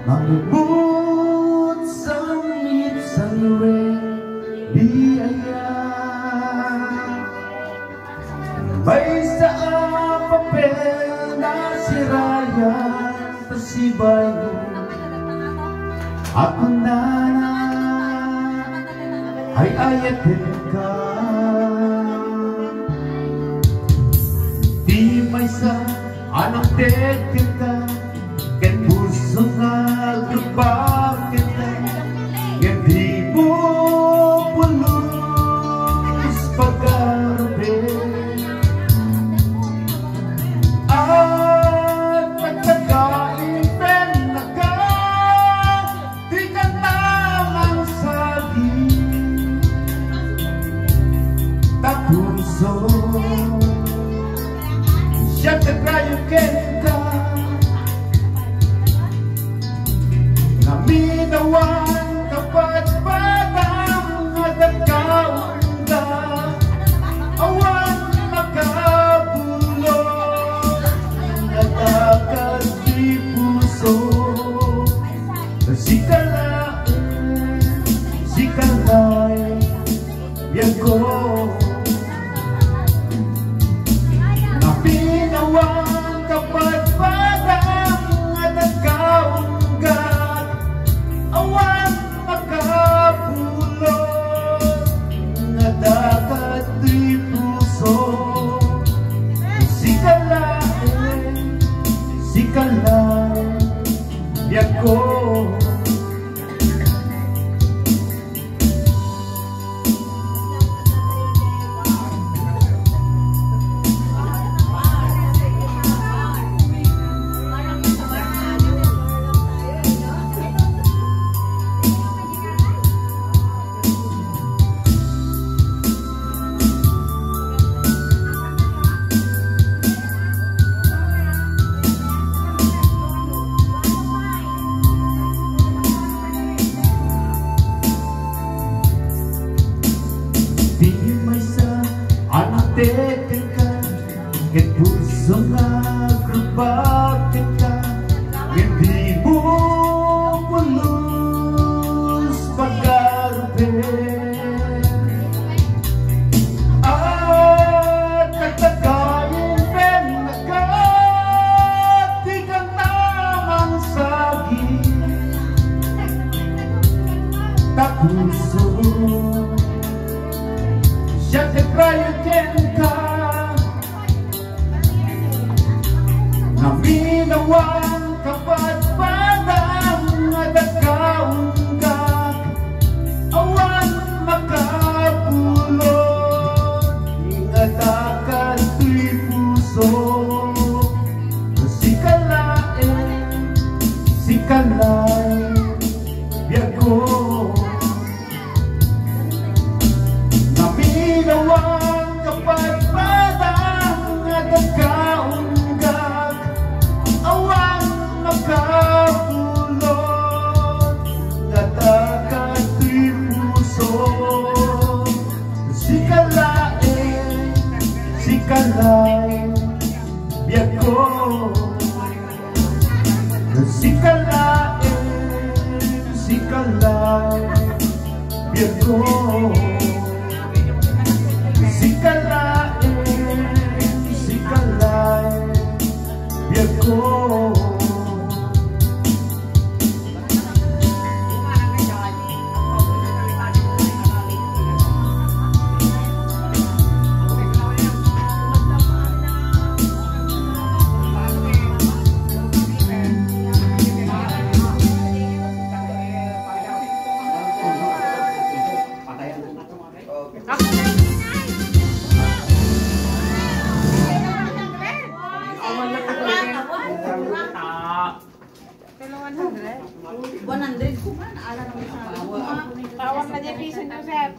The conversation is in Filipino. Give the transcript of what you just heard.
Mangibut sa ngit sa luwing biyaya. May sa papel na sirayan pasibay ako na ay ayatin ka. Di may sa anong tekin ka ken puso nga lubak kita ken di mo pulos pagkarbe at pagkakain na ka di ka naman sabi tapuso siya tagrayo ken ka naminawan kapat batang at agkaon ka awan makabulog natakat di puso sikalain yan ko naminawan kapat batang at agkaon ka awan makapulog na dapat di puso sikalain yan ko. Di may sa anak tekin ka ket puso nga grubakin ka ket di mo pulos pagkarbe at nagtagayin pen ka di ka naman sagi tapuso siya tagrayo ken ka naminawan kapat batang at agkaon ka awan makapulog ingatakan tuy puso sikalain biag ko naminawan kapat batang at agkaon ka awan makapulog natakat tuy puso sikalain biag ko sikalain biag ko sikalain biag ko. Tawag na dyan, Joseph.